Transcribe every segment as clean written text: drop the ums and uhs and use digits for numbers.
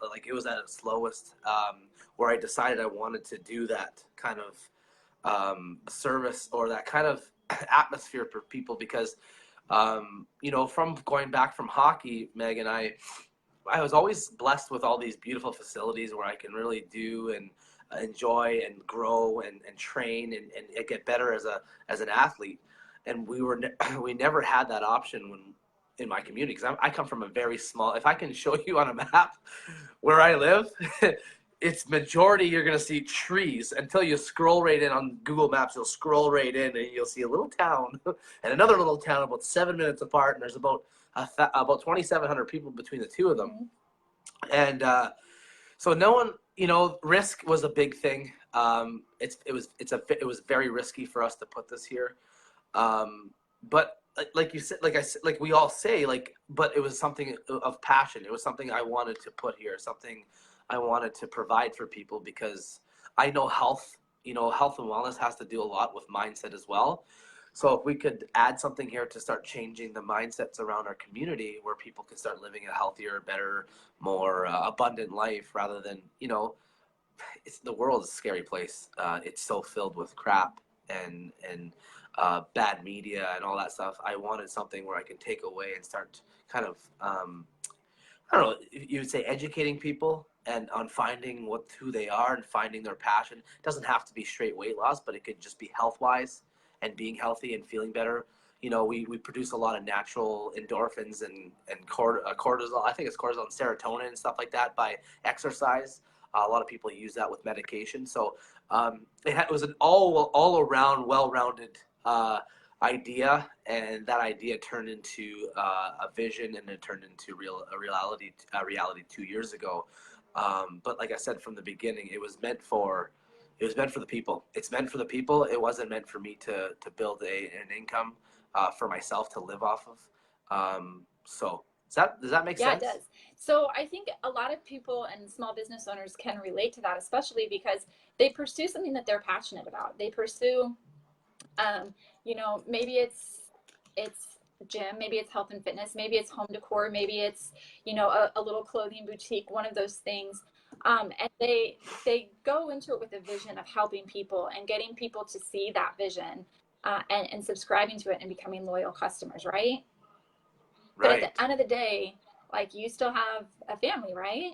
like it was at its lowest, where I decided I wanted to do that kind of service or that kind of atmosphere for people because, from going back from hockey, Meg and I was always blessed with all these beautiful facilities where I can really do and enjoy and grow and train and get better as an athlete. And we never had that option in my community because I come from a very small. If I can show you on a map where I live, it's majority you're gonna see trees until you scroll right in on Google Maps. You'll scroll right in and you'll see a little town and another little town about 7 minutes apart, and there's about 2,700 people between the two of them. And so no one, risk was a big thing. It was very risky for us to put this here, but like you said, like we all say, but it was something of passion. It was something I wanted to put here, something I wanted to provide for people because I know health and wellness has to do a lot with mindset as well. So if we could add something here to start changing the mindsets around our community where people can start living a healthier, better, more abundant life rather than, the world is a scary place. It's so filled with crap and bad media and all that stuff. I wanted something where I can take away and start kind of, I don't know, you would say educating people and on finding who they are and finding their passion. It doesn't have to be straight weight loss, but it could just be health-wise and being healthy and feeling better. We produce a lot of natural endorphins and cortisol. I think it's cortisol and serotonin and stuff like that by exercise. A lot of people use that with medication. So it was an all around well-rounded idea, and that idea turned into a vision, and it turned into a reality 2 years ago. But like I said from the beginning, it was meant for the people. It's meant for the people. It wasn't meant for me to build an income for myself to live off of. So does that make sense? Yeah, it does. So I think a lot of people and small business owners can relate to that, especially because they pursue something that they're passionate about. They pursue, maybe it's gym, maybe it's health and fitness, maybe it's home decor, maybe it's, a little clothing boutique, one of those things. And they go into it with a vision of helping people and getting people to see that vision and subscribing to it and becoming loyal customers, right? But at the end of the day, like, you still have a family, right?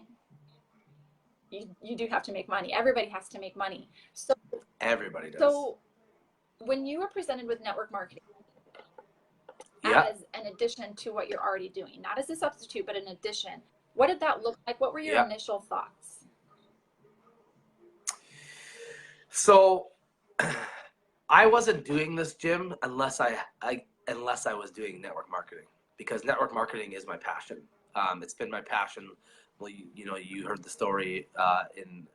You do have to make money. Everybody has to make money. So everybody does. So when you were presented with network marketing as an addition to what you're already doing, not as a substitute, but an addition, what did that look like? What were your initial thoughts? So I wasn't doing this, Jim, unless I was doing network marketing, because network marketing is my passion. It's been my passion. Well, you heard the story in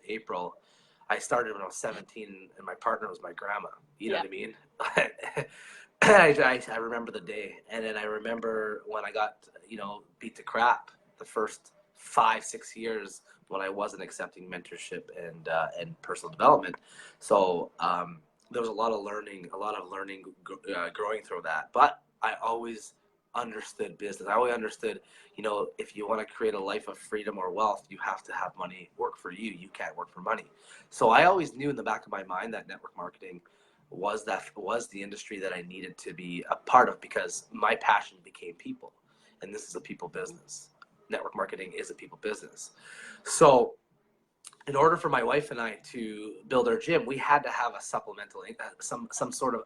April. I started when I was 17, and my partner was my grandma. You know what I mean? I remember the day, and then I remember when I got beat to crap the first 5-6 years when I wasn't accepting mentorship and personal development. So there was a lot of learning, growing through that. But I always understood business. I always understood, if you want to create a life of freedom or wealth, you have to have money work for you. You can't work for money. So I always knew in the back of my mind that network marketing was the industry that I needed to be a part of, because my passion became people, and this is a people business. Network marketing is a people business. So in order for my wife and I to build our gym, we had to have a supplemental, some sort of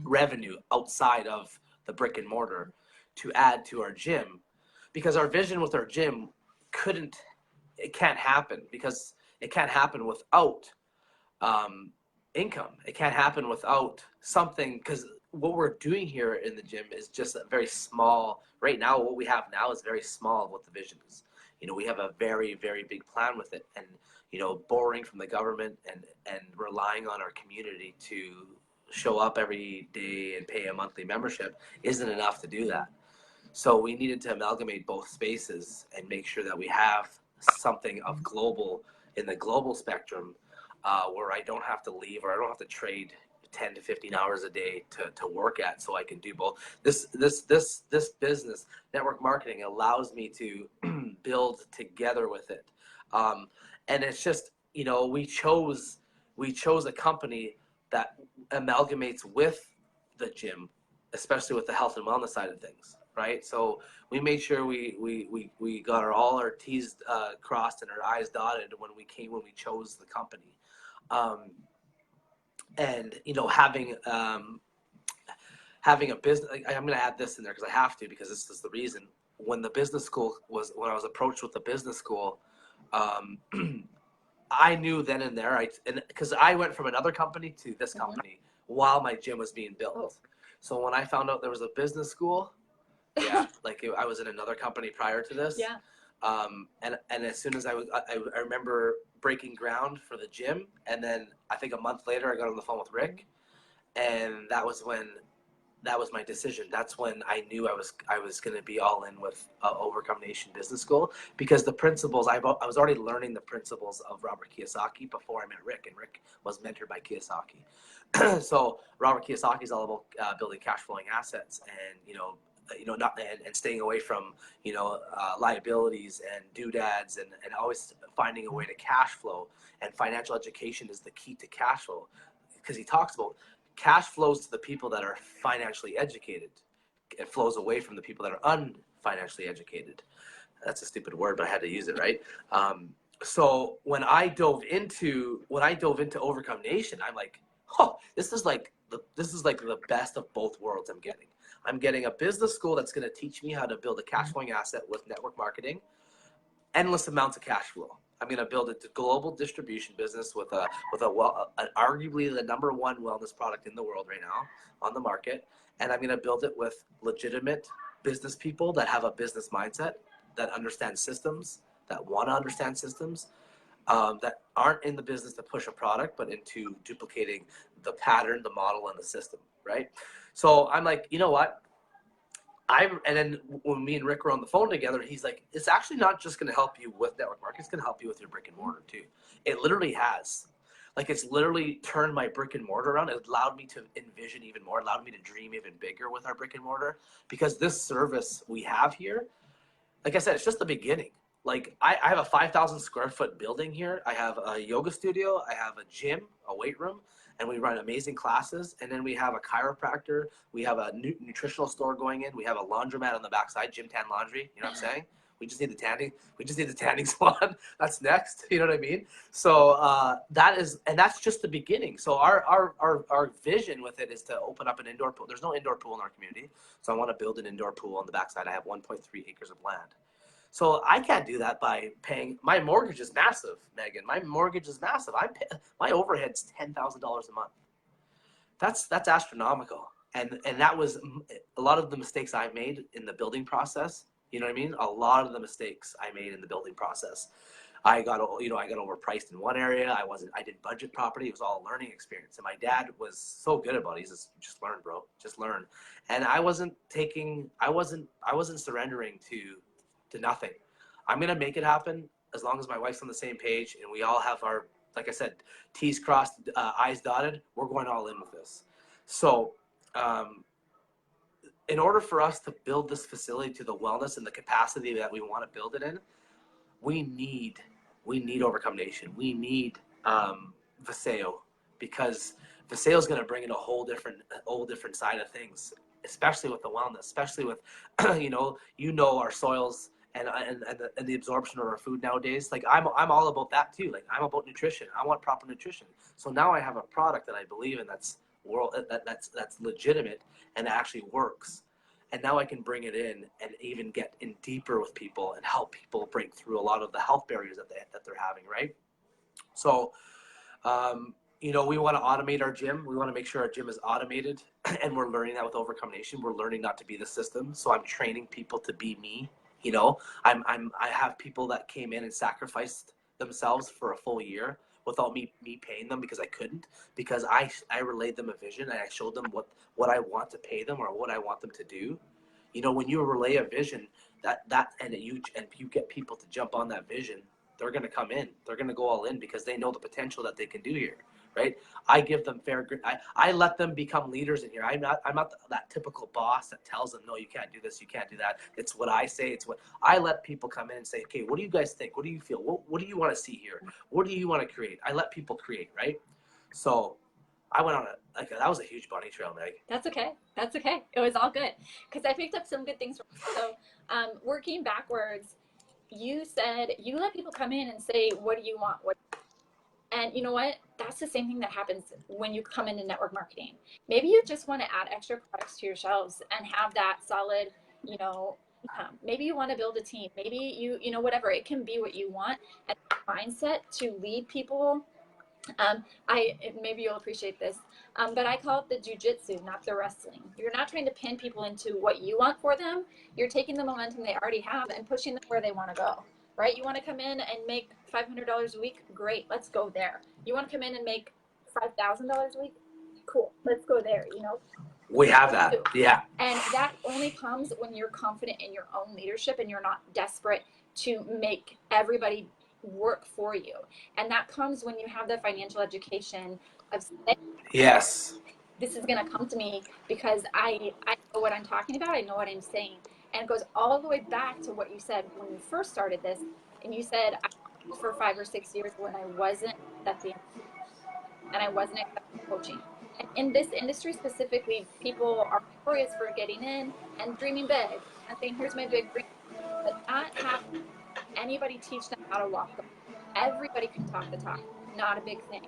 revenue outside of the brick and mortar to add to our gym, because our vision with our gym can't happen, because it can't happen without income. It can't happen without something, because what we're doing here in the gym is just a very small, right now, what we have now is very small of what the vision is. We have a very, very big plan with it, and, borrowing from the government and relying on our community to show up every day and pay a monthly membership isn't enough to do that. So we needed to amalgamate both spaces and make sure that we have something of in the global spectrum, where I don't have to leave, or I don't have to trade 10 to 15 hours a day to work at, so I can do both. This business, network marketing, allows me to build together with it. And it's just, we chose a company that amalgamates with the gym, especially with the health and wellness side of things, right? So we made sure we got all our T's crossed and our I's dotted when we chose the company. Um, and having a business, I'm going to add this in there because I have to, because this is the reason. When I was approached with the business school, um, I knew then and there, because I went from another company to this company while my gym was being built. Oh. So when I found out there was a business school, yeah, I was in another company prior to this. Yeah. And as soon as I remember breaking ground for the gym, and then I think a month later I got on the phone with Rick, and that was my decision. That's when I knew I was going to be all in with Overcome Nation Business School, because the principles, I was already learning the principles of Robert Kiyosaki before I met Rick, and Rick was mentored by Kiyosaki. So Robert Kiyosaki is all about building cash flowing assets, and not and staying away from liabilities and doodads, and always finding a way to cash flow. And financial education is the key to cash flow, because he talks about cash flows to the people that are financially educated. It flows away from the people that are unfinancially educated. That's a stupid word, but I had to use it, right? So when I dove into Overcome Nation, I'm like, oh, this is like the best of both worlds. I'm getting a business school that's going to teach me how to build a cash flowing asset with network marketing, endless amounts of cash flow. I'm going to build a global distribution business with arguably the number one wellness product in the world right now on the market, and I'm going to build it with legitimate business people that have a business mindset, that understand systems, that want to understand systems, that aren't in the business to push a product, but into duplicating the pattern, the model, and the system, right? So I'm like, you know what? And then when me and Rick were on the phone together, he's like, it's actually not just going to help you with network marketing, it's going to help you with your brick and mortar too. It literally has. It's literally turned my brick and mortar around. It allowed me to envision even more, allowed me to dream even bigger with our brick and mortar, because this service we have here, like I said, it's just the beginning. I have a 5,000 square foot building here. I have a yoga studio. I have a gym, a weight room, and we run amazing classes. And then we have a chiropractor. We have a nutritional store going in. We have a laundromat on the backside, Gym Tan Laundry. You know what I'm saying? We just need the tanning. We just need the tanning salon. That's next. You know what I mean? So that's just the beginning. So our vision with it is to open up an indoor pool. There's no indoor pool in our community, so I want to build an indoor pool on the backside. I have 1.3 acres of land. So I can't do that by paying. My mortgage is massive, Megan. My mortgage is massive. My overhead's $10,000 a month. That's astronomical. And that was a lot of the mistakes I made in the building process. You know what I mean? A lot of the mistakes I made in the building process. I got overpriced in one area. I did budget property. It was all a learning experience. And my dad was so good about it. He says, just learn, bro. Just learn. And I wasn't surrendering to nothing. I'm going to make it happen as long as my wife's on the same page and we all have our, like I said, T's crossed, I's dotted. We're going all in with this. So in order for us to build this facility to the wellness and the capacity that we want to build it in, we need Overcome Nation. We need Viseo, because Viseo is going to bring in a whole different side of things, especially with the wellness, especially with our soils and the absorption of our food nowadays. I'm all about that too. I'm about nutrition. I want proper nutrition. So now I have a product that I believe in that's legitimate and actually works. And now I can bring it in and even get in deeper with people and help people break through a lot of the health barriers that they're having, right? So we want to automate our gym. We want to make sure our gym is automated, and we're learning that with Overcome Nation. We're learning not to be the system. So I'm training people to be me. I have people that came in and sacrificed themselves for a full year without me paying them, because I couldn't, because I relayed them a vision and I showed them what I want to pay them or what I want them to do. When you relay a vision and you get people to jump on that vision, they're going to come in. They're going to go all in because they know the potential that they can do here, right? I give them I let them become leaders in here. I'm not that typical boss that tells them, no, you can't do this, you can't do that. It's what I say. It's what I let people come in and say, okay, what do you guys think? What do you feel? What do you want to see here? What do you want to create? I let people create, right? So I went on that was a huge bunny trail, Meg. That's okay. That's okay. It was all good because I picked up some good things from you. So, working backwards, you said you let people come in and say, "What do you want?" And you know what? That's the same thing that happens when you come into network marketing. Maybe you just want to add extra products to your shelves and have that solid, you know, maybe you want to build a team. Maybe whatever. It can be what you want. And mindset to lead people. Maybe you'll appreciate this, but I call it the jujitsu, not the wrestling. You're not trying to pin people into what you want for them. You're taking the momentum they already have and pushing them where they want to go. Right? You want to come in and make $500 a week? Great, let's go there. You want to come in and make $5,000 a week? Cool, let's go there. We have that, yeah. And that only comes when you're confident in your own leadership and you're not desperate to make everybody work for you. And that comes when you have the financial education of saying, yes, this is going to come to me because I know what I'm talking about. I know what I'm saying. And it goes all the way back to what you said when you first started this. And you said, for 5 or 6 years when I wasn't accepting and I wasn't accepting coaching. And in this industry specifically, people are notorious for getting in and dreaming big and saying, here's my big dream. But not having anybody teach them how to walk the walk. Everybody can talk the talk, not a big thing.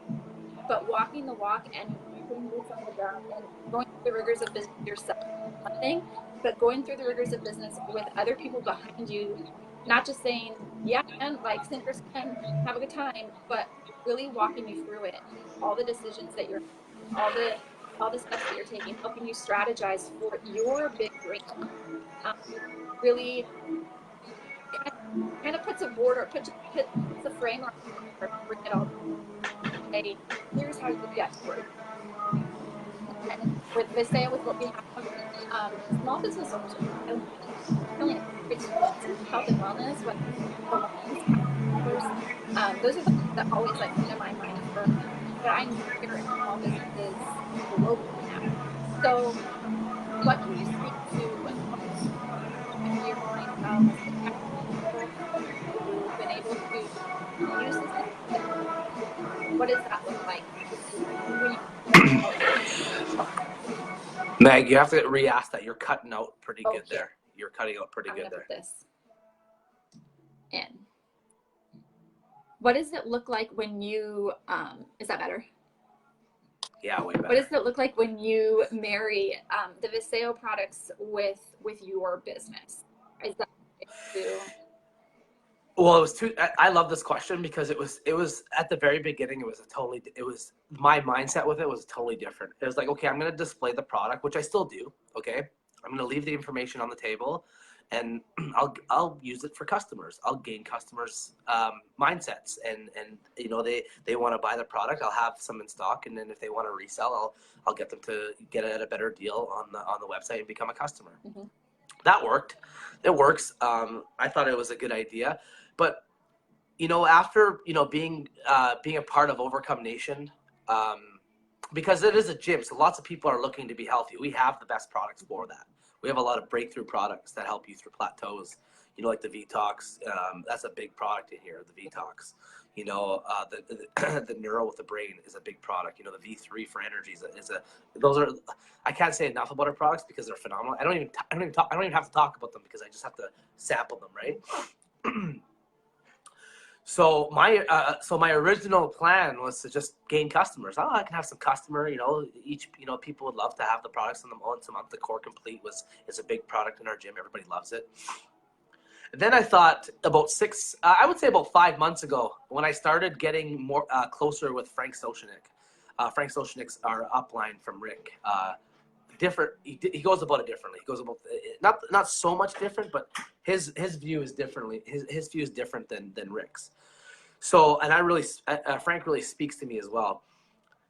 But walking the walk and putting boots on the ground and going through the rigors of business yourself, one thing, but going through the rigors of business with other people behind you, not just saying, yeah, man, like sink or swim, have a good time, but really walking you through it, all the decisions that you're, all the steps that you're taking, helping you strategize for your big dream. Really kind of puts a border, puts a frame or bring it all. Say, here's how you get to it. And with Visaya, with what we have, small business owners are killing it. It's health and wellness, what those are the things that always like come to my mind for. But I'm here in small businesses globally now. So, what can you speak to your clientele? Who've been able to use this? What does that look like when you Meg, you have to re-ask that. You're cutting out pretty good there. You're cutting out pretty good there. Put this in. What does it look like when you, is that better? Yeah, way better. What does it look like when you marry the Viseo products with your business? Is that Well, it was I love this question because it was at the very beginning. My mindset with it was totally different. It was like, okay, I'm going to display the product, which I still do. Okay, I'm going to leave the information on the table, and I'll use it for customers. I'll gain customers' mindsets, and they want to buy the product. I'll have some in stock, and then if they want to resell, I'll get them to get it at a better deal on the website and become a customer. Mm-hmm. That worked. It works. I thought it was a good idea. But, after, being a part of Overcome Nation, because it is a gym, so lots of people are looking to be healthy. We have the best products for that. We have a lot of breakthrough products that help you through plateaus, like the V-Tox. That's a big product in here, the V-Tox. The Neuro with the Brain is a big product. The V3 for energy I can't say enough about our products because they're phenomenal. I don't even have to talk about them because I just have to sample them, right? So my original plan was to just gain customers. Oh, I can have some customer. People would love to have the products in them once a month. The Core Complete is a big product in our gym. Everybody loves it. And then I thought about 5 months ago when I started getting more closer with Frank Sochanek. Frank Sochanik's our upline from Rick. Different. He goes about it differently. He goes about not so much different, but his view is differently. His view is different than Rick's. So, and Frank really speaks to me as well.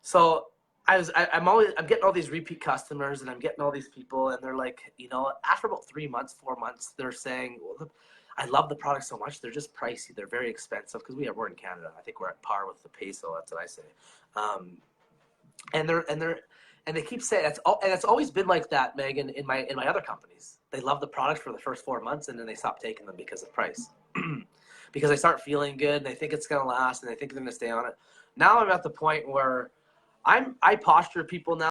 So I'm getting all these repeat customers, and I'm getting all these people, and they're like, after about 3 months, 4 months, they're saying, well, I love the product so much. They're just pricey. They're very expensive because we're in Canada. I think we're at par with the peso. That's what I say. Um, and they keep saying and it's always been like that, Megan, in my other companies. They love the products for the first 4 months, and then they stop taking them because of price. Because they start feeling good and they think it's gonna last and they think they're gonna stay on it. Now I'm at the point where I posture people now